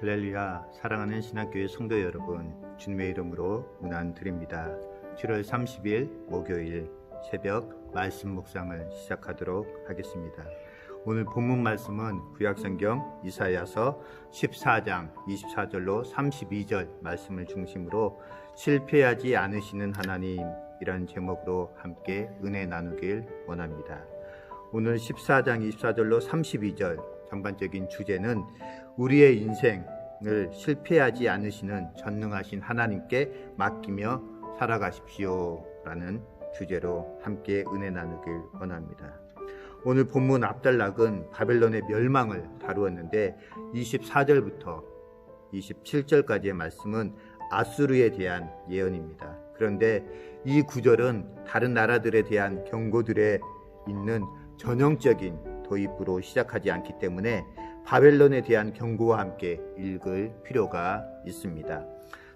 할렐루야. 사랑하는 신학교의 성도 여러분, 주님의 이름으로 문안 드립니다. 7월 30일 목요일 새벽 말씀 묵상을 시작하도록 하겠습니다. 오늘 본문 말씀은 구약성경 이사야서 14장 24절로 32절 말씀을 중심으로 실패하지 않으시는 하나님이라는 제목으로 함께 은혜 나누길 원합니다. 오늘 14장 24절로 32절 전반적인 주제는 우리의 인생을 실패하지 않으시는 전능하신 하나님께 맡기며 살아가십시오 라는 주제로 함께 은혜 나누길 원합니다. 오늘 본문 앞단락은 바벨론의 멸망을 다루었는데 24절부터 27절까지의 말씀은 아수르에 대한 예언입니다. 그런데 이 구절은 다른 나라들에 대한 경고들에 있는 전형적인 도입부로 시작하지 않기 때문에 바벨론에 대한 경고와 함께 읽을 필요가 있습니다.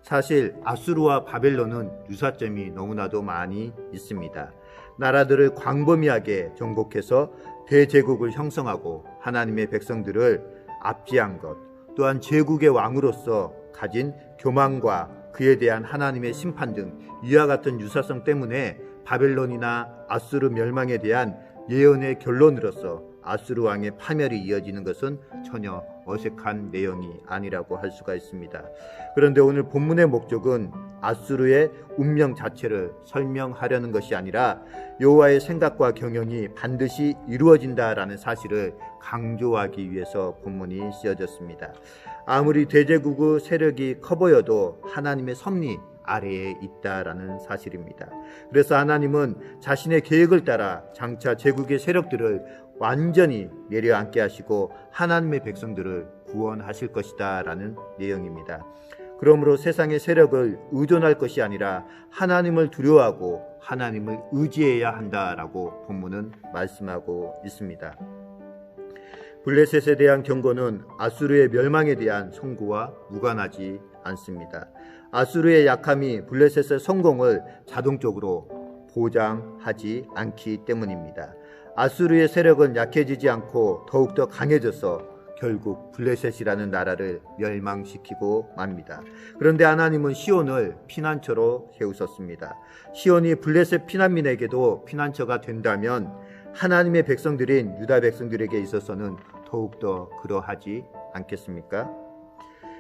사실 아수르와 바벨론은 유사점이 너무나도 많이 있습니다. 나라들을 광범위하게 정복해서 대제국을 형성하고 하나님의 백성들을 압제한 것, 또한 제국의 왕으로서 가진 교만과 그에 대한 하나님의 심판 등 이와 같은 유사성 때문에 바벨론이나 아수르 멸망에 대한 예언의 결론으로서 아수르 왕의 파멸이 이어지는 것은 전혀 어색한 내용이 아니라고 할 수가 있습니다. 그런데 오늘 본문의 목적은 아수르의 운명 자체를 설명하려는 것이 아니라 여호와의 생각과 경영이 반드시 이루어진다라는 사실을 강조하기 위해서 본문이 쓰여졌습니다. 아무리 대제국의 세력이 커 보여도 하나님의 섭리 아래에 있다라는 사실입니다. 그래서 하나님은 자신의 계획을 따라 장차 제국의 세력들을 완전히 내려앉게 하시고 하나님의 백성들을 구원하실 것이다 라는 내용입니다. 그러므로 세상의 세력을 의존할 것이 아니라 하나님을 두려워하고 하나님을 의지해야 한다라고 본문은 말씀하고 있습니다. 블레셋에 대한 경고는 아수르의 멸망에 대한 선고와 무관하지 않습니다. 아수르의 약함이 블레셋의 성공을 자동적으로 보장하지 않기 때문입니다. 아수르의 세력은 약해지지 않고 더욱더 강해져서 결국 블레셋이라는 나라를 멸망시키고 맙니다. 그런데 하나님은 시온을 피난처로 세우셨습니다. 시온이 블레셋 피난민에게도 피난처가 된다면 하나님의 백성들인 유다 백성들에게 있어서는 더욱더 그러하지 않겠습니까?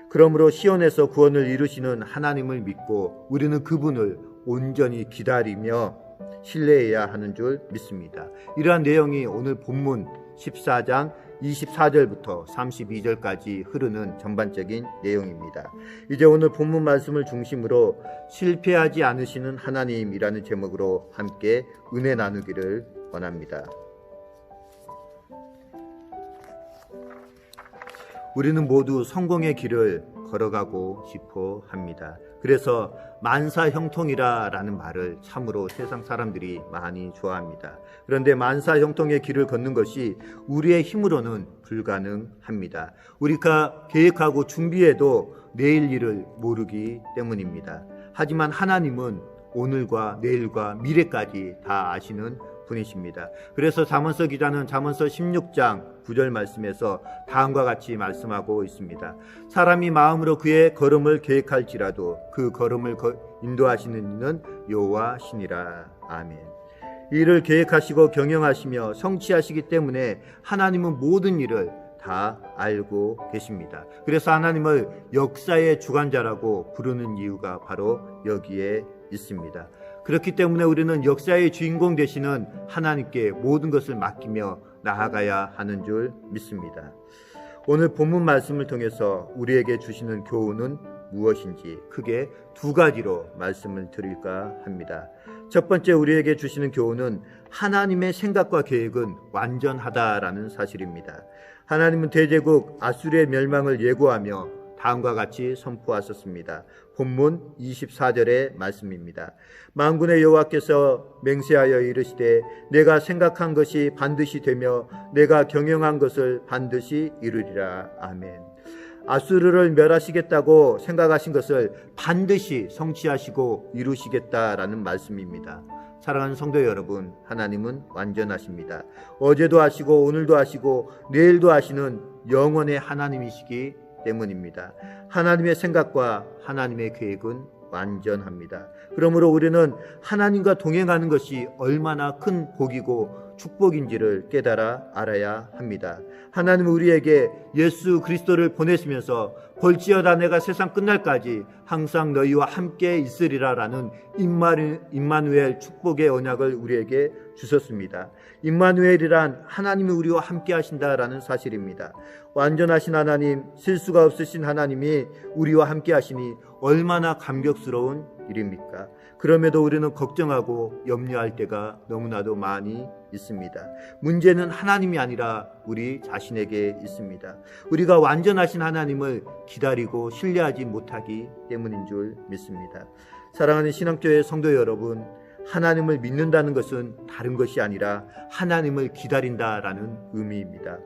그러므로 시온에서 구원을 이루시는 하나님을 믿고 우리는 그분을 온전히 기다리며 신뢰해야 하는 줄 믿습니다. 이러한 내용이 오늘 본문 14장 24절부터 32절까지 흐르는 전반적인 내용입니다. 이제 오늘 본문 말씀을 중심으로 실패하지 않으시는 하나님이라는 제목으로 함께 은혜 나누기를 원합니다. 우리는 모두 성공의 길을 걸어가고 싶어 합니다. 그래서 만사형통이라는 말을 참으로 세상 사람들이 많이 좋아합니다. 그런데 만사형통의 길을 걷는 것이 우리의 힘으로는 불가능합니다. 우리가 계획하고 준비해도 내일 일을 모르기 때문입니다. 하지만 하나님은 오늘과 내일과 미래까지 다 아시는 분이십니다. 그래서 잠언서 기자는 잠언서 16장 9절 말씀에서 다음과 같이 말씀하고 있습니다. 사람이 마음으로 그의 걸음을 계획할지라도 그 걸음을 인도하시는 이는 여호와시니라. 아멘. 이를 계획하시고 경영하시며 성취하시기 때문에 하나님은 모든 일을 다 알고 계십니다. 그래서 하나님을 역사의 주관자라고 부르는 이유가 바로 여기에 있습니다. 그렇기 때문에 우리는 역사의 주인공 되시는 하나님께 모든 것을 맡기며 나아가야 하는 줄 믿습니다. 오늘 본문 말씀을 통해서 우리에게 주시는 교훈은 무엇인지 크게 두 가지로 말씀을 드릴까 합니다. 첫 번째, 우리에게 주시는 교훈은 하나님의 생각과 계획은 완전하다라는 사실입니다. 하나님은 대제국 아수르의 멸망을 예고하며 다음과 같이 선포하셨습니다. 본문 24절의 말씀입니다. 만군의 여호와께서 맹세하여 이르시되 내가 생각한 것이 반드시 되며 내가 경영한 것을 반드시 이루리라. 아멘. 아수르를 멸하시겠다고 생각하신 것을 반드시 성취하시고 이루시겠다라는 말씀입니다. 사랑하는 성도 여러분, 하나님은 완전하십니다. 어제도 하시고 오늘도 하시고 내일도 하시는 영원의 하나님이시기 때문입니다. 하나님의 생각과 하나님의 계획은 완전합니다. 그러므로 우리는 하나님과 동행하는 것이 얼마나 큰 복이고 축복인지를 깨달아 알아야 합니다. 하나님은 우리에게 예수 그리스도를 보내시면서 볼지어다 내가 세상 끝날까지 항상 너희와 함께 있으리라 라는 임마누엘 축복의 언약을 우리에게 주셨습니다. 임마누엘이란 하나님이 우리와 함께 하신다라는 사실입니다. 완전하신 하나님, 실수가 없으신 하나님이 우리와 함께 하시니 얼마나 감격스러운 일입니까? 그럼에도 우리는 걱정하고 염려할 때가 너무나도 많이 있습니다. 문제는 하나님이 아니라 우리 자신에게 있습니다. 우리가 완전하신 하나님을 기다리고 신뢰하지 못하기 때문인 줄 믿습니다. 사랑하는 신앙교회 성도 여러분, 하나님을 믿는다는 것은 다른 것이 아니라 하나님을 기다린다라는 의미입니다.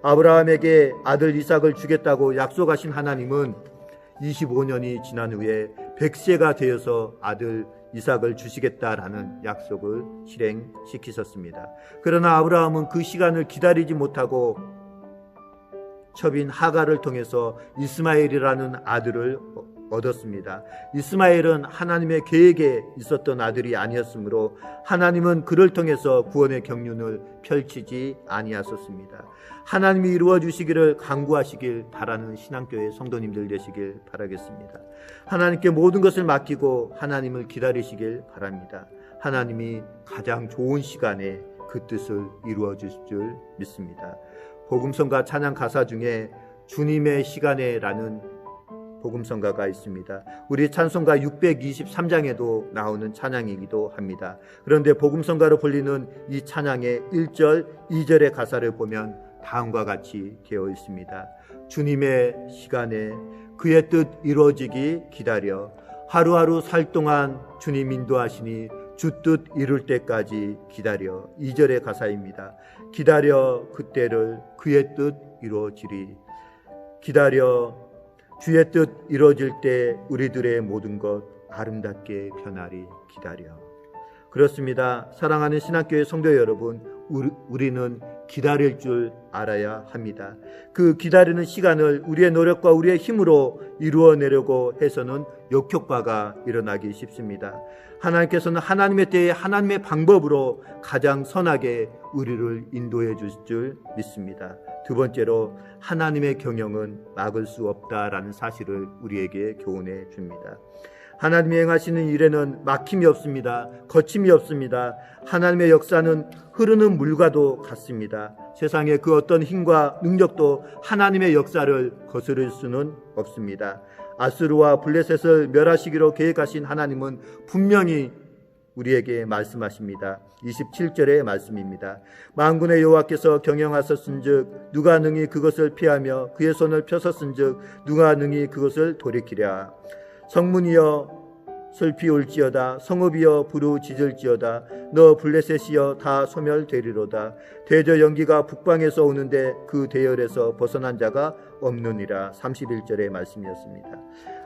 아브라함에게 아들 이삭을 주겠다고 약속하신 하나님은 25년이 지난 후에 100세가 되어서 아들 이삭을 주시겠다라는 약속을 실행시키셨습니다. 그러나 아브라함은 그 시간을 기다리지 못하고 첩인 하갈을 통해서 이스마엘이라는 아들을 얻었습니다. 이스마엘은 하나님의 계획에 있었던 아들이 아니었으므로 하나님은 그를 통해서 구원의 경륜을 펼치지 아니하셨습니다. 하나님이 이루어 주시기를 간구하시길 바라는 신앙교회 성도님들 되시길 바라겠습니다. 하나님께 모든 것을 맡기고 하나님을 기다리시길 바랍니다. 하나님이 가장 좋은 시간에 그 뜻을 이루어 주실 줄 믿습니다. 복음성가 찬양 가사 중에 주님의 시간에라는 복음성가가 있습니다. 우리 찬송가 623장에도 나오는 찬양이기도 합니다. 그런데 복음성가로 불리는 이 찬양의 1절, 2절의 가사를 보면 다음과 같이 되어 있습니다. 주님의 시간에 그의 뜻 이루어지기 기다려 하루하루 살 동안 주님 인도하시니 주 뜻 이룰 때까지 기다려. 2절의 가사입니다. 기다려 그때를 그의 뜻 이루어지리. 기다려 주의 뜻 이루어질 때 우리들의 모든 것 아름답게 변하리. 기다려. 그렇습니다. 사랑하는 신학교의 성도 여러분, 우리는 기다릴 줄 알아야 합니다. 그 기다리는 시간을 우리의 노력과 우리의 힘으로 이루어내려고 해서는 역효과가 일어나기 쉽습니다. 하나님께서는 하나님의 때에 하나님의 방법으로 가장 선하게 우리를 인도해 주실 줄 믿습니다. 두 번째로 하나님의 경영은 막을 수 없다라는 사실을 우리에게 교훈해 줍니다. 하나님이 행하시는 일에는 막힘이 없습니다. 거침이 없습니다. 하나님의 역사는 흐르는 물과도 같습니다. 세상의 그 어떤 힘과 능력도 하나님의 역사를 거스를 수는 없습니다. 아수르와 블레셋을 멸하시기로 계획하신 하나님은 분명히 우리에게 말씀하십니다. 27절의 말씀입니다. 만군의 여호와께서 경영하셨은즉 누가 능히 그것을 피하며 그의 손을 펴섰은즉 누가 능히 그것을 돌이키랴. 성문이여 슬피 울지어다. 성읍이여 부르짖을지어다. 너 블레셋이여 다 소멸되리로다. 대저 연기가 북방에서 오는데 그 대열에서 벗어난 자가 없느니라. 31절의 말씀이었습니다.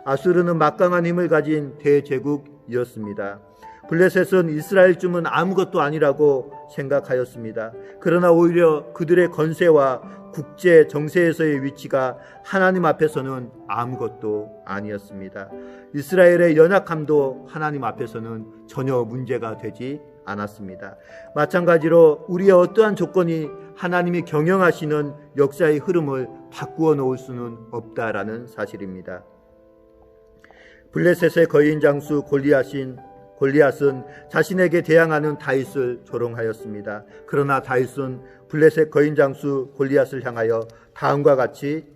아수르는 막강한 힘을 가진 대제국이었습니다. 블레셋은 이스라엘쯤은 아무것도 아니라고 생각하였습니다. 그러나 오히려 그들의 건세와 국제 정세에서의 위치가 하나님 앞에서는 아무것도 아니었습니다. 이스라엘의 연약함도 하나님 앞에서는 전혀 문제가 되지 않았습니다. 마찬가지로 우리의 어떠한 조건이 하나님이 경영하시는 역사의 흐름을 바꾸어 놓을 수는 없다라는 사실입니다. 블레셋의 거인 장수 골리앗은 자신에게 대항하는 다윗을 조롱하였습니다. 그러나 다윗은 블레셋 거인 장수 골리앗을 향하여 다음과 같이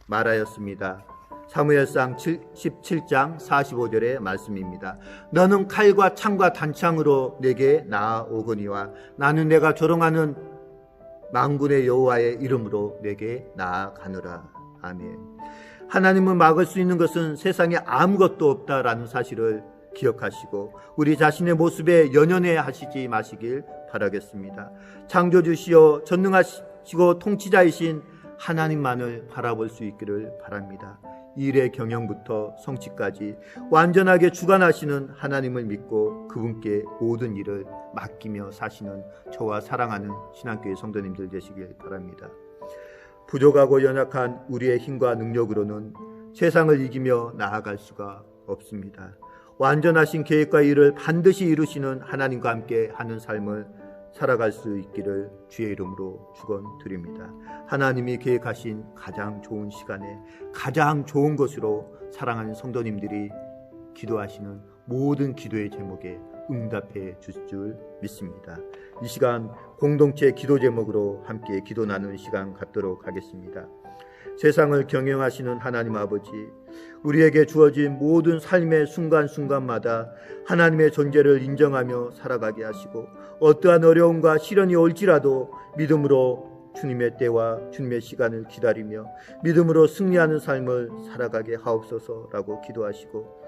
말하였습니다. 사무엘상 17장 45절의 말씀입니다. 너는 칼과 창과 단창으로 내게 나아오거니와 나는 내가 조롱하는 만군의 여호와의 이름으로 내게 나아가노라. 아멘. 하나님은 막을 수 있는 것은 세상에 아무것도 없다라는 사실을 기억하시고 우리 자신의 모습에 연연해 하시지 마시길 바라겠습니다. 창조주시여 전능하시고 통치자이신 하나님만을 바라볼 수 있기를 바랍니다. 일의 경영부터 성취까지 완전하게 주관하시는 하나님을 믿고 그분께 모든 일을 맡기며 사시는 저와 사랑하는 신앙교회 성도님들 되시길 바랍니다. 부족하고 연약한 우리의 힘과 능력으로는 세상을 이기며 나아갈 수가 없습니다. 완전하신 계획과 일을 반드시 이루시는 하나님과 함께 하는 삶을 살아갈 수 있기를 주의 이름으로 축원드립니다. 하나님이 계획하신 가장 좋은 시간에 가장 좋은 것으로 사랑하는 성도님들이 기도하시는 모든 기도의 제목에 응답해 주실 줄 믿습니다. 이 시간 공동체 기도 제목으로 함께 기도 나누는 시간 갖도록 하겠습니다. 세상을 경영하시는 하나님 아버지, 우리에게 주어진 모든 삶의 순간순간마다 하나님의 존재를 인정하며 살아가게 하시고 어떠한 어려움과 시련이 올지라도 믿음으로 주님의 때와 주님의 시간을 기다리며 믿음으로 승리하는 삶을 살아가게 하옵소서라고 기도하시고,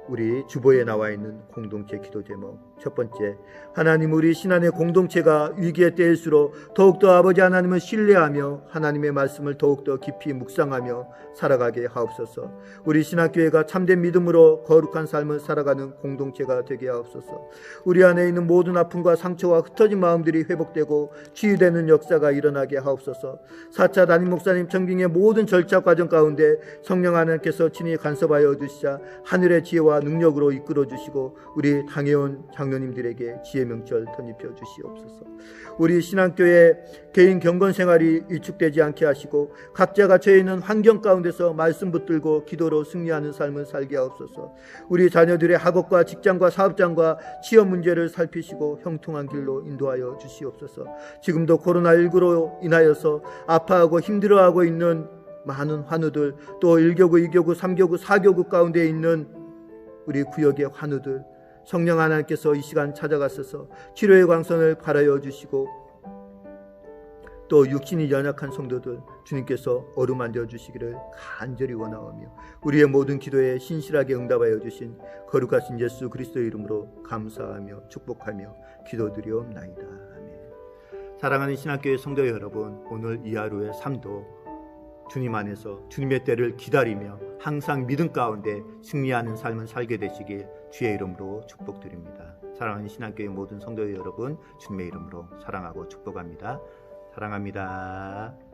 우리 주보에 나와 있는 공동체 기도 제목 첫 번째, 하나님, 우리 신앙의 공동체가 위기의 때일수록 더욱더 아버지 하나님을 신뢰하며 하나님의 말씀을 더욱더 깊이 묵상하며 살아가게 하옵소서. 우리 신학교회가 참된 믿음으로 거룩한 삶을 살아가는 공동체가 되게 하옵소서. 우리 안에 있는 모든 아픔과 상처와 흩어진 마음들이 회복되고 치유되는 역사가 일어나게 하옵소서. 4차 담임 목사님 청빙의 모든 절차 과정 가운데 성령 하나님께서 친히 간섭하여 주시자 하늘의 지혜와 능력으로 이끌어 주시고 우리 당해온 장로님들에게 지혜 명철 덧입혀 주시옵소서. 우리 신앙교회 개인 경건 생활이 위축되지 않게 하시고 각자가 처해 있는 환경 가운데서 말씀 붙들고 기도로 승리하는 삶을 살게 하옵소서. 우리 자녀들의 학업과 직장과 사업장과 취업 문제를 살피시고 형통한 길로 인도하여 주시옵소서. 지금도 코로나19로 인하여서 아파하고 힘들어하고 있는 많은 환우들, 또 1교구, 2교구, 3교구, 4교구 가운데 있는 우리 구역의 환우들, 성령 하나님께서 이 시간 찾아가셔서 치료의 광선을 발하여 주시고, 또 육신이 연약한 성도들 주님께서 어루만져 주시기를 간절히 원하오며 우리의 모든 기도에 신실하게 응답하여 주신 거룩하신 예수 그리스도의 이름으로 감사하며 축복하며 기도드리옵나이다. 아멘. 사랑하는 신학교의 성도 여러분, 오늘 이 하루의 삶도 주님 안에서 주님의 때를 기다리며 항상 믿음 가운데 승리하는 삶을 살게 되시길 주의 이름으로 축복드립니다. 사랑하는 신학교의 모든 성도 여러분, 주님의 이름으로 사랑하고 축복합니다. 사랑합니다.